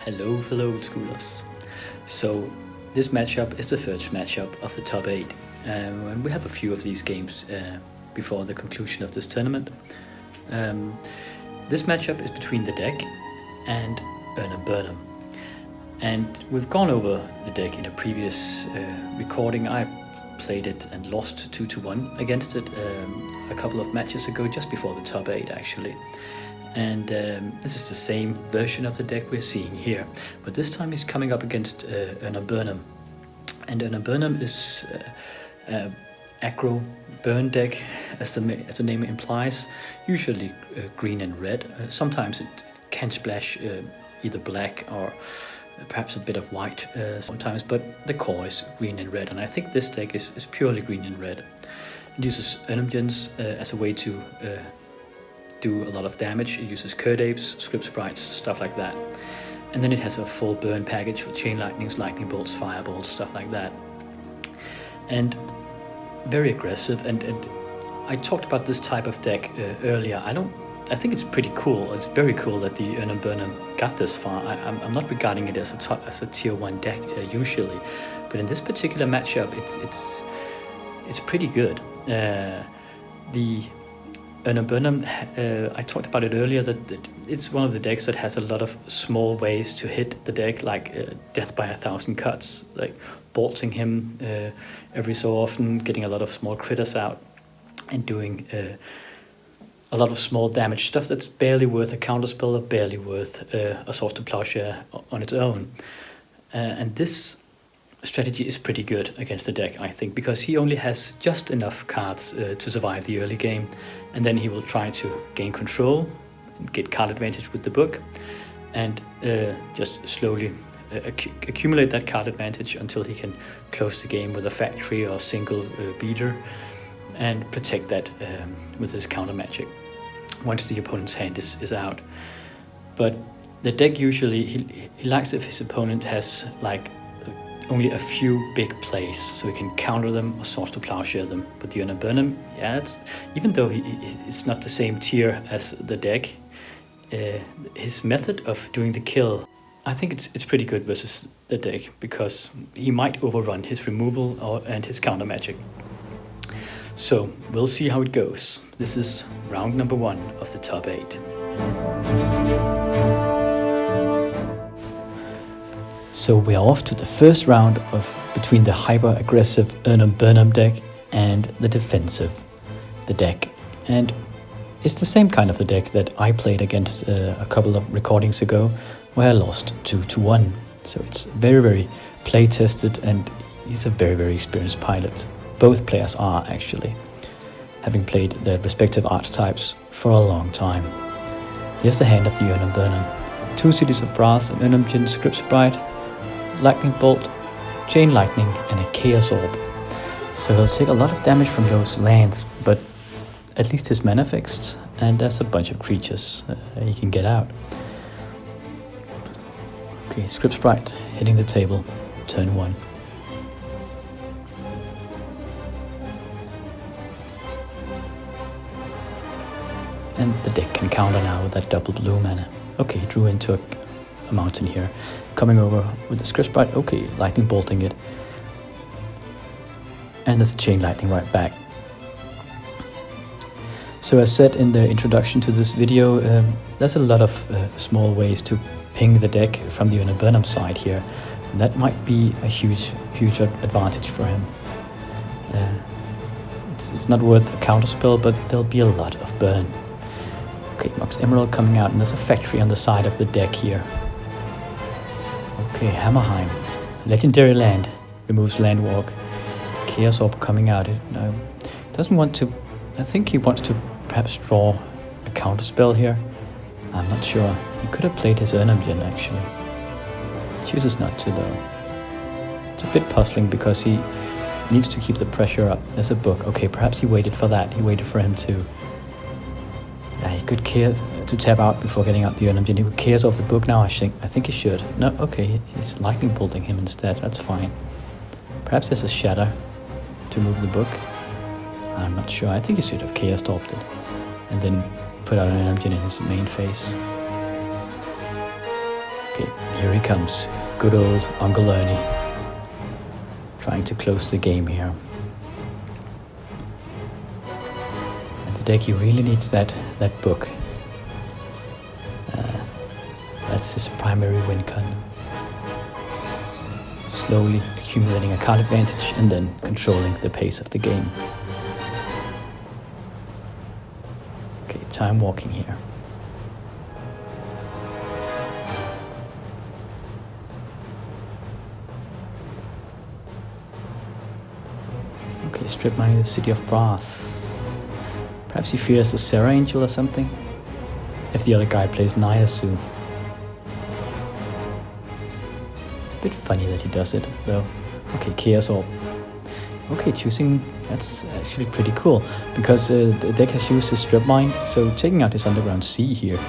Hello fellow old schoolers. So this matchup is the first matchup of the top 8, and we have a few of these games before the conclusion of this tournament. This matchup is between the deck and Erhnam. And we've gone over the deck in a previous recording. I played it and lost 2-1 against it a couple of matches ago, just before the top 8 actually. And this is the same version of the deck we're seeing here, but this time he's coming up against Erhnam. And Erhnam is aggro burn deck, as the name implies, usually green and red. Sometimes it can splash either black or perhaps a bit of white sometimes, but the core is green and red, and I think this deck is purely green and red. It uses Erhnam as a way to do a lot of damage. It uses Curd Apes, Script Sprites, stuff like that. And then it has a full burn package for Chain Lightnings, Lightning Bolts, Fireballs, stuff like that. And very aggressive, and I talked about this type of deck earlier. I think it's pretty cool. It's very cool that the Erhnam got this far. I'm not regarding it as a tier 1 deck usually, but in this particular matchup it's pretty good. The Erhnam, I talked about it earlier, that it's one of the decks that has a lot of small ways to hit the deck, like death by 1,000 cuts, like bolting him every so often, getting a lot of small critters out, and doing a lot of small damage, stuff that's barely worth a counterspell or barely worth a Sword to Plowshare on its own. And this strategy is pretty good against the deck, I think, because he only has just enough cards to survive the early game, and then he will try to gain control and get card advantage with the book, and just slowly accumulate that card advantage until he can close the game with a factory or a single beater, and protect that with his counter magic once the opponent's hand is out. But the deck usually, he likes if his opponent has like only a few big plays, so he can counter them or Swords to Plowshare them. But the Erhnam, yeah, even though it's not the same tier as the deck, his method of doing the kill, I think it's pretty good versus the deck, because he might overrun his removal and his counter magic. So we'll see how it goes. This is round number 1 of the top 8. So we are off to the first round between the hyper-aggressive Erhnam deck and the defensive, the deck. And it's the same kind of the deck that I played against a couple of recordings ago, where I lost 2-1. So it's very, very play-tested, and he's a very, very experienced pilot. Both players are, actually, having played their respective archetypes for a long time. Here's the hand of the Erhnam. 2 Cities of Brass, an Erhnam Script Sprite, Lightning Bolt, Chain Lightning, and a Chaos Orb. So he'll take a lot of damage from those lands, but at least his mana fixed, and there's a bunch of creatures he can get out. Okay, Script Sprite hitting the table, turn 1. And the deck can counter now with that double blue mana. Okay, he drew into a mountain here. Coming over with the Script Sprite, okay, Lightning Bolting it. And there's a Chain Lightning right back. So as said in the introduction to this video, there's a lot of small ways to ping the deck from the Erhnam side here. And that might be a huge advantage for him. It's not worth a counterspell, but there'll be a lot of burn. Okay, Mox Emerald coming out, and there's a factory on the side of the deck here. Okay, Hammerheim. Legendary land. Removes Landwalk. Chaos Orb coming out. Doesn't want to... I think he wants to perhaps draw a counterspell here. I'm not sure. He could have played his Erhnam actually. Chooses not to though. It's a bit puzzling because he needs to keep the pressure up. There's a book. Okay, perhaps he waited for that. He waited for him to... he could care to tap out before getting out the Erhnam. He could chaos off the book now, I think he should. No, okay, he's lightning bolting him instead, that's fine. Perhaps there's a shatter to move the book. I'm not sure, I think he should have chaos stopped it. And then put out an Erhnam in his main phase. Okay, here he comes. Good old Uncle Ernie. Trying to close the game here. And the deck, he really needs that book. That's his primary win con. Slowly accumulating a card advantage and then controlling the pace of the game. Okay, time walking here. Okay, strip mining the City of Brass. Perhaps he fears the Serra Angel or something? If the other guy plays Nyasu. It's a bit funny that he does it, though. Okay, Chaos Orb. Okay, choosing, that's actually pretty cool, because the deck has used his strip mine, so taking out his Underground Sea here,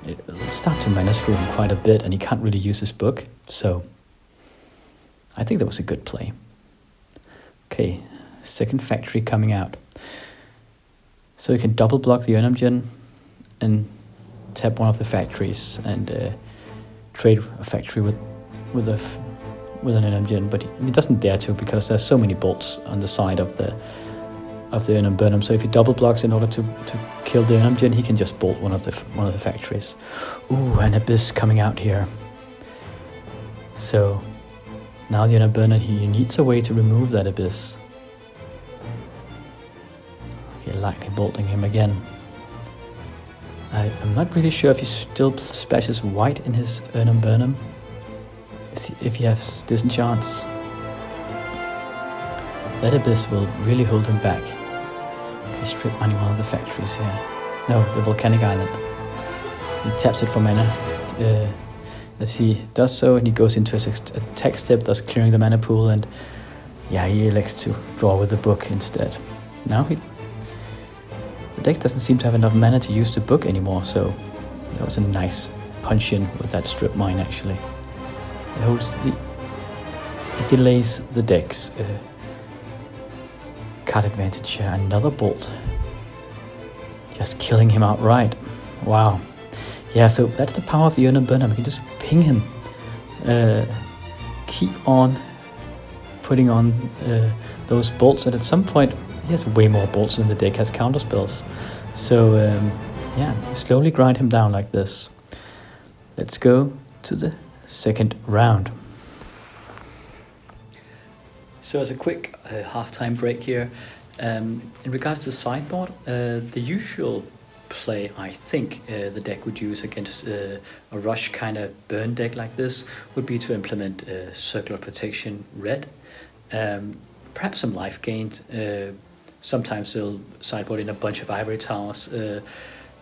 it'll start to mana screw him quite a bit, and he can't really use his book, so I think that was a good play. Okay, second factory coming out. So you can double block the Erhnam and tap one of the factories and trade a factory with an Erhnam, but he doesn't dare to because there's so many bolts on the side of the Erhnam. So if he double blocks in order to kill the Erhnam, he can just bolt one of the factories. Ooh, an Abyss coming out here. So now the Erhnam, he needs a way to remove that Abyss. Okay, lightning bolting him again. I'm not really sure if he still splashes white in his Erhnam. If he has disenchants. That Abyss will really hold him back. Okay, strip mining one of the factories here. No, the Volcanic Island. He taps it for mana. As he does so, and he goes into his attack step, thus clearing the mana pool, and yeah, he elects to draw with the book instead. Now the deck doesn't seem to have enough mana to use the book anymore, so that was a nice punch in with that strip mine actually. It delays the deck's card advantage here. Another bolt. Just killing him outright. Wow. Yeah, so that's the power of the Erhnam. You can just ping him. Keep on putting on those bolts, and at some point he has way more bolts than the deck has counter spells. So yeah, slowly grind him down like this. Let's go to the second round. So as a quick halftime break here, in regards to the sideboard, the usual play I think the deck would use against a rush kind of burn deck like this would be to implement Circular Protection red, perhaps some life gained. Sometimes they'll sideboard in a bunch of ivory towers.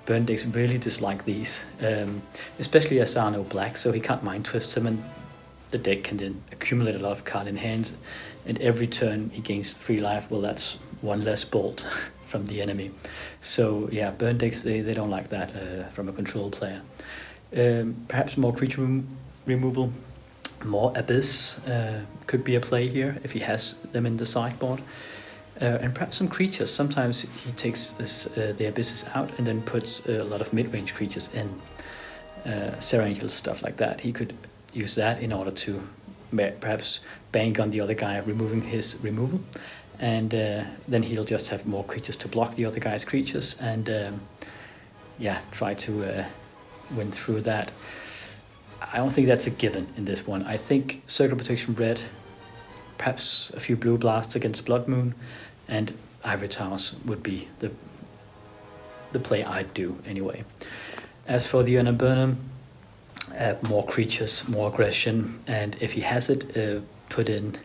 Burn decks really dislike these, especially as there are no black, so he can't mind twist them, and the deck can then accumulate a lot of card in hand, and every turn he gains 3 life. Well, that's 1 less bolt from the enemy. So yeah, burn decks, they don't like that from a control player. Perhaps more creature removal, more Abyss could be a play here if he has them in the sideboard. And perhaps some creatures. Sometimes he takes the Abysses out and then puts a lot of mid-range creatures in. Serra Angel, stuff like that. He could use that in order to perhaps bank on the other guy removing his removal. And then he'll just have more creatures to block the other guy's creatures and yeah, try to win through that. I don't think that's a given in this one. I think Circular Protection red, perhaps a few blue blasts against Blood Moon, and Ivory Towers would be the play I'd do anyway. As for the Erhnam, more creatures, more aggression, and if he has it, put in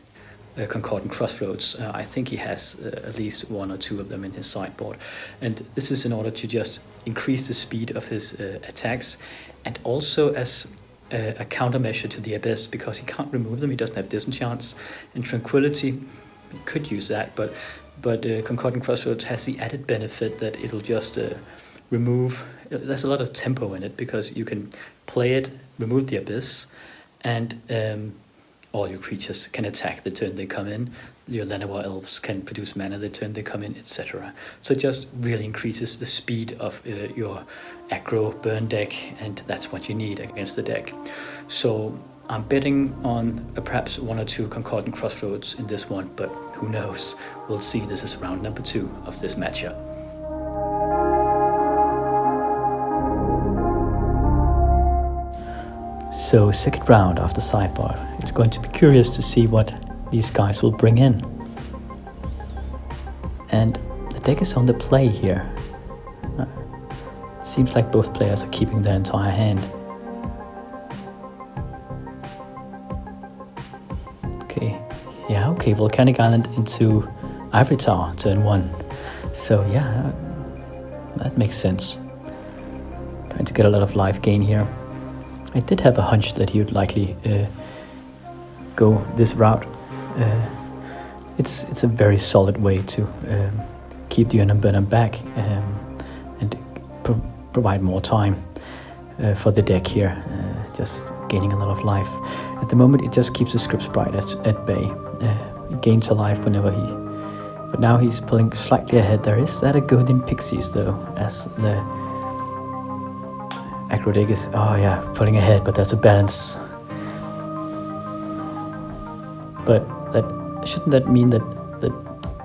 Concordant Crossroads. I think he has at least 1 or 2 of them in his sideboard. And this is in order to just increase the speed of his attacks, and also as a countermeasure to the Abyss, because he can't remove them, he doesn't have disenchants. And Tranquility, he could use that, but Concordant Crossroads has the added benefit that it'll just remove. There's a lot of tempo in it because you can play it, remove the Abyss, and all your creatures can attack the turn they come in. Your Llanowar elves can produce mana the turn they come in, etc. So it just really increases the speed of your aggro burn deck, and that's what you need against the deck. So I'm betting on perhaps 1 or 2 Concordant Crossroads in this one, but who knows? We'll see. This is round number 2 of this matchup. So second round after sideboard. It's going to be curious to see what these guys will bring in. And the deck is on the play here. It seems like both players are keeping their entire hand. Okay, Volcanic Island into Ivory Tower, turn 1. So yeah, that makes sense. Trying to get a lot of life gain here. I did have a hunch that he would likely go this route. It's a very solid way to keep the Erhnam Burnham back and provide more time for the deck here, just gaining a lot of life. At the moment, it just keeps the Script Sprite at bay. He gains a life whenever but now he's pulling slightly ahead. There is that a Golden Pixies though, as the aggro deck is, pulling ahead, but that's a balance. But shouldn't that mean that the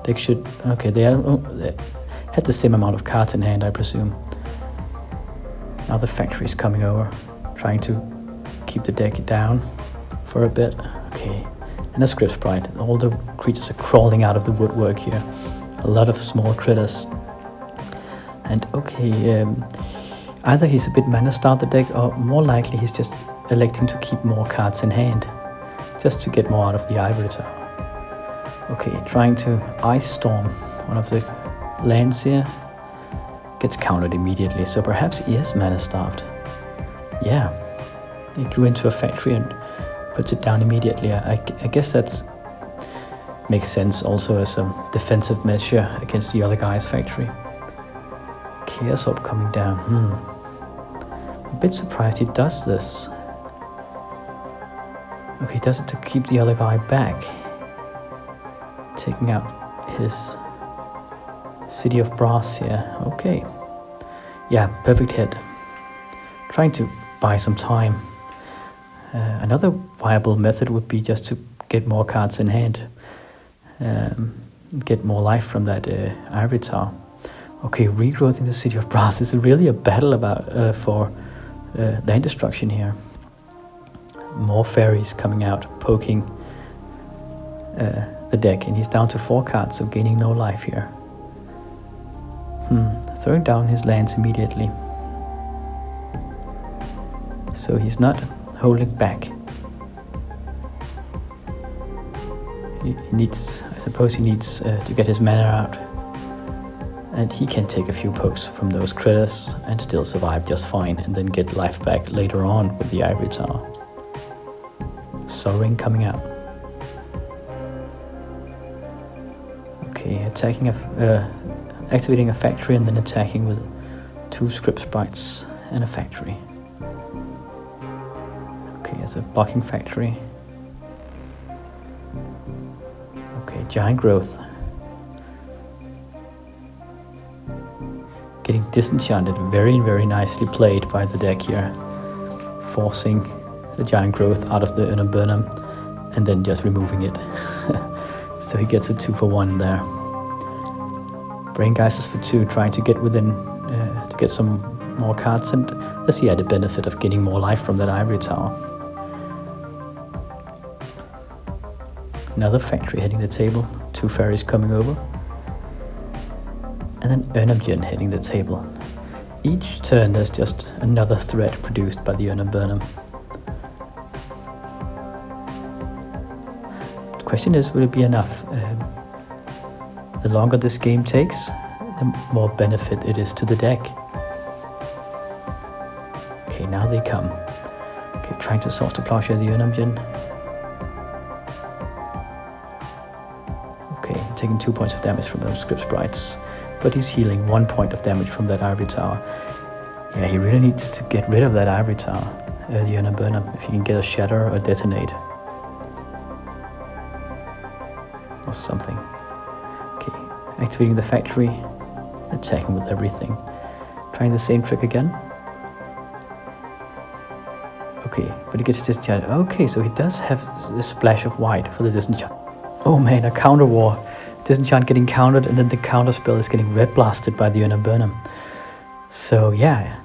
deck should, okay, they had the same amount of cards in hand, I presume. Now the factory's coming over, trying to keep the deck down for a bit. Okay, and a Script Sprite. All the creatures are crawling out of the woodwork here. A lot of small critters. And okay, either he's a bit mana starved the deck, or more likely he's just electing to keep more cards in hand, just to get more out of the Ivory Tower. Okay, trying to Ice Storm one of the lands here. Gets countered immediately, so perhaps he is mana starved. Yeah, he drew into a factory and puts it down immediately. I guess that makes sense also as a defensive measure against the other guy's factory. Chaos Orb coming down. A bit surprised he does this. Okay, he does it to keep the other guy back, taking out his City of Brass here. Okay, yeah, perfect hit. Trying to buy some time. Another viable method would be just to get more cards in hand, get more life from that Ivory Tower. Okay, regrowing the City of Brass is really a battle about for land destruction here. More fairies coming out, poking the deck, and he's down to 4 cards, so gaining no life here. Throwing down his lands immediately. So he's not holding back. He needs, I suppose he needs to get his mana out. And he can take a few pokes from those critters and still survive just fine, and then get life back later on with the Ivory Tower. Sorring coming out. Okay, attacking activating a factory and then attacking with 2 Script Sprites and a factory. Okay, it's a blocking factory. Okay, Giant Growth. Getting disenchanted, very, very nicely played by the deck here. Forcing the Giant Growth out of the Erhnam Burnham and then just removing it. So he gets a 2-for-1 there. Brain Geysers for 2, trying to get within, to get some more cards, and does he had the benefit of getting more life from that Ivory Tower. Another factory hitting the table, 2 fairies coming over, and then Erhnam hitting the table. Each turn there's just another threat produced by the Erhnam Burnham. The question is, will it be enough? The longer this game takes, the more benefit it is to the deck. Okay, now they come. Okay, trying to source to Plowshare the Erhnam. Okay, taking 2 points of damage from those Script Sprites. but he's healing 1 point of damage from that ivory tower. Yeah, he really needs to get rid of that ivory tower, the Erhnam Burnham, if he can get a shatter or detonate. Or something. Okay, activating the factory, attacking with everything. Trying the same trick again. Okay, but he gets disenchanted. Okay, so he does have this splash of white for the disenchant. Oh man, a counter war. Disenchant getting countered, and then the counter spell is getting red blasted by the Erhnam Burnham. So yeah,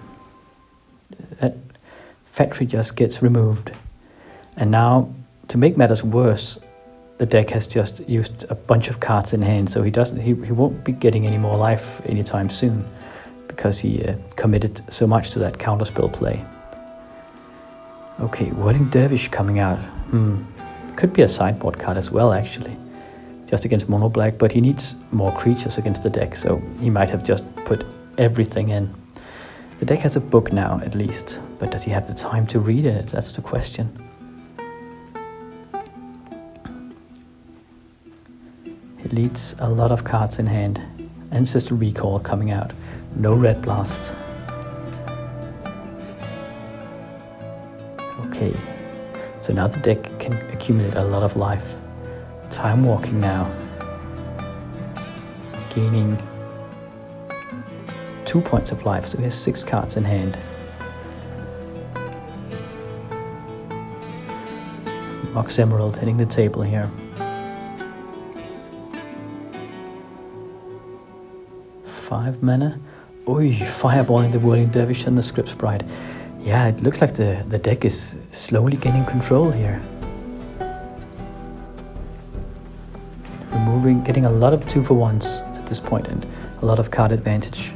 that factory just gets removed. And now, to make matters worse, the deck has just used a bunch of cards in hand, so he won't be getting any more life anytime soon, because he committed so much to that counterspell play. Okay, Whirling Dervish coming out. Could be a sideboard card as well, actually, just against mono black, but he needs more creatures against the deck, so he might have just put everything in. The deck has a book now, at least, but does he have the time to read it? That's the question. It leads a lot of cards in hand. Ancestral Recall coming out. No red blast. Okay, so now the deck can accumulate a lot of life. Time Walking now. Gaining 2 points of life, so he has 6 cards in hand. Mox Emerald hitting the table here. 5 mana. Oi, fireballing the Whirling Dervish and the Script Sprite. Yeah, it looks like the deck is slowly gaining control here. Getting a lot of 2-for-1s at this point and a lot of card advantage.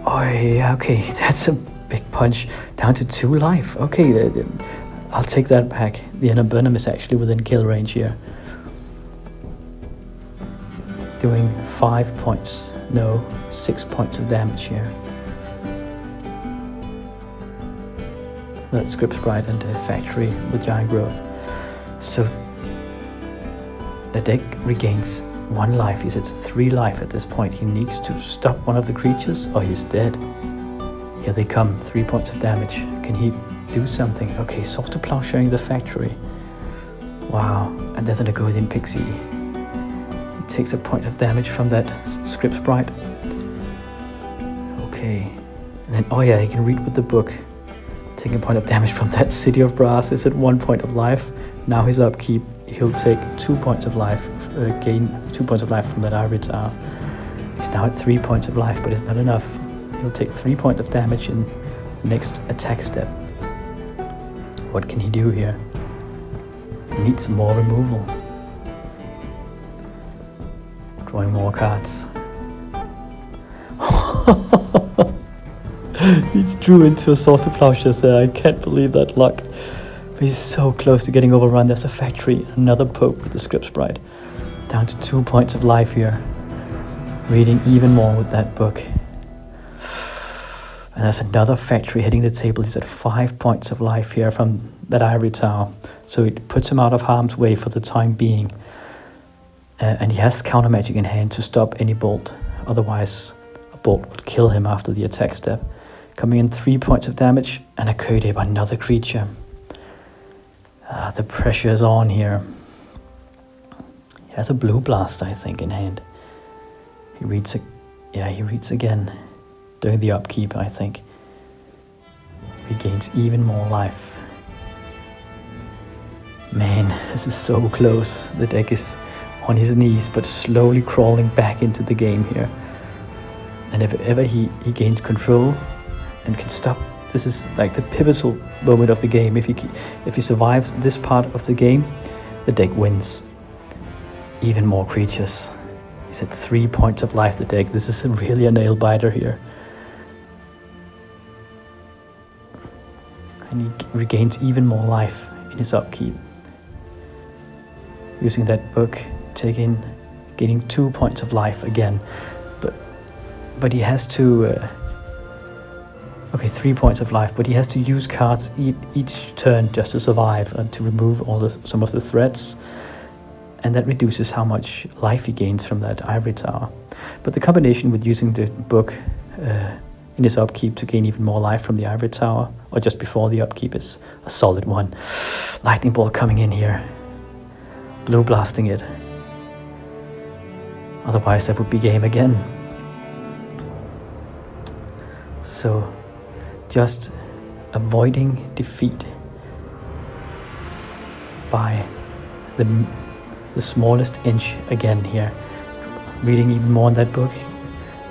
Oh yeah, okay, that's a big punch. Down to 2 life. Okay, I'll take that back. The Erhnam Burnham is actually within kill range here. Doing 5 points. No, 6 points of damage here. That's Script Sprite and a factory with giant growth. So the deck regains 1 life. He's at 3 life at this point. He needs to stop one of the creatures or he's dead. Here they come, 3 points of damage. Can he do something? Okay, Softer Plowsharing the factory. Wow, and there's an Agodian Pixie. He takes a point of damage from that Script Sprite. Okay, and then, oh yeah, he can read with the book. Taking a point of damage from that City of Brass is at 1 point of life. Now his upkeep, he'll take 2 points of life, gain 2 points of life from that Ivory Tower. He's now at 3 points of life, but it's not enough. He'll take 3 points of damage in the next attack step. What can he do here? He needs more removal. Drawing more cards. He drew into a Sword to Plowshares there. I can't believe that luck. But he's so close to getting overrun. There's a factory, another poke with the Script Sprite. Down to 2 points of life here. Reading even more with that book. And there's another factory hitting the table. He's at 5 points of life here from that Ivory Tower. So it puts him out of harm's way for the time being. And he has counter magic in hand to stop any bolt. Otherwise, a bolt would kill him after the attack step. Coming in 3 points of damage, and a Kodeb, another creature. The pressure is on here. He has a Blue Blast, I think, in hand. He reads again. During the upkeep, I think. He gains even more life. Man, this is so close. The deck is on his knees, but slowly crawling back into the game here. And if ever he gains control and can stop, this is like the pivotal moment of the game. If he survives this part of the game, the deck wins. Even more creatures. He's at 3 points of life, the deck. This is really a nail biter here. And he regains even more life in his upkeep. Using that book, gaining 2 points of life again. But he has to... 3 points of life, but he has to use cards each turn just to survive and to remove some of the threats. and that reduces how much life he gains from that ivory tower. But the combination with using the book in his upkeep to gain even more life from the ivory tower, or just before the upkeep, is a solid one. Lightning bolt coming in here, blue blasting it. Otherwise that would be game again. So just avoiding defeat by the smallest inch again here. Reading even more in that book,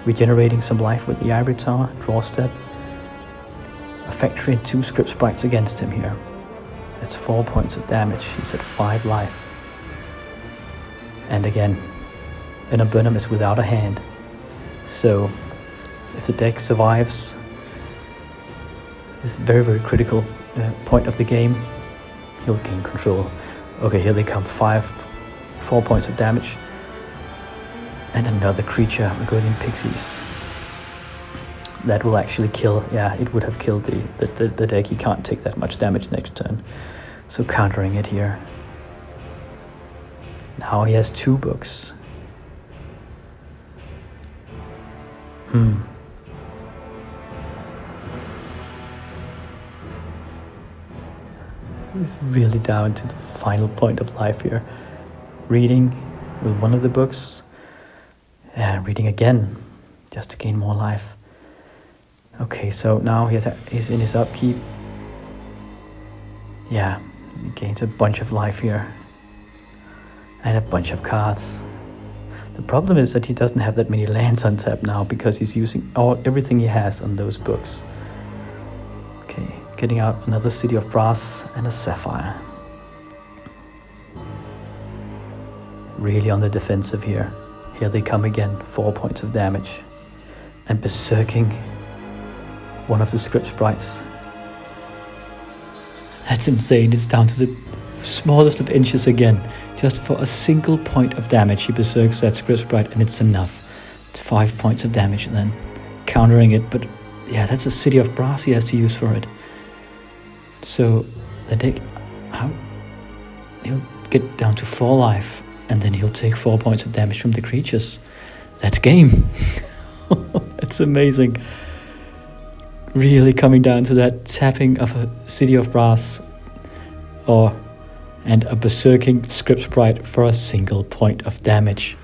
regenerating some life with the ivory tower, draw step. A factory and 2 script sprites against him here. That's 4 points of damage. He's at 5 life. And again, Erhnam is without a hand. So if the deck survives this very, very critical point of the game, he'll gain control. Okay, here they come. 4 points of damage. And another creature, Mongolian Pixies. That will actually kill, yeah, it would have killed the deck. He can't take that much damage next turn. So countering it here. Now he has 2 books. He's really down to the final point of life here. Reading with one of the books. Reading again, just to gain more life. Okay, so now he's in his upkeep. Yeah, he gains a bunch of life here. And a bunch of cards. The problem is that he doesn't have that many lands on tap now because he's using everything he has on those books. Okay, getting out another City of Brass and a Sapphire. Really on the defensive here. Here they come again, 4 points of damage. And berserking one of the script sprites. That's insane, it's down to the smallest of inches again. Just for a single point of damage, he berserks that script sprite and it's enough. It's 5 points of damage then. Countering it, but yeah, that's a City of Brass he has to use for it. So the deck, he'll get down to 4 life and then he'll take 4 points of damage from the creatures. That's game. That's amazing. Really coming down to that tapping of a City of Brass and a berserking script sprite for a single point of damage.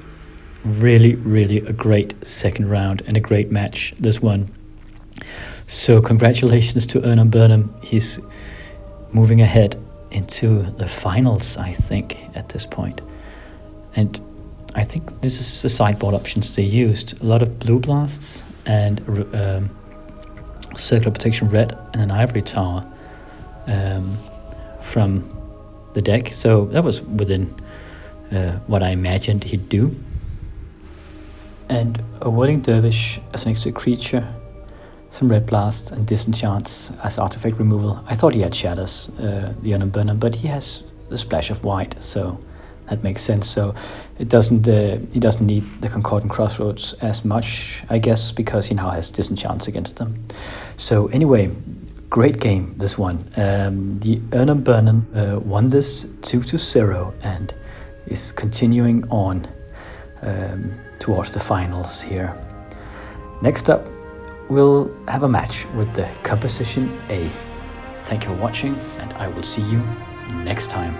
Really, really a great second round and a great match, this one. So congratulations to Erhnam. He's moving ahead into the finals, I think, at this point. And I think this is the sideboard options they used. A lot of blue blasts and circular protection red and an ivory tower from the deck. So that was within what I imagined he'd do. And a Whirling Dervish as an extra creature, some red blasts and disenchants as artifact removal. I thought he had shatters, the Erhnam, but he has the splash of white, so that makes sense. So it doesn't he doesn't need the Concordant Crossroads as much, I guess, because he now has disenchants against them. So anyway, great game, this one. The Erhnam won this 2-0 and is continuing on towards the finals here. Next up, we'll have a match with the Composition A. Thank you for watching, and I will see you next time.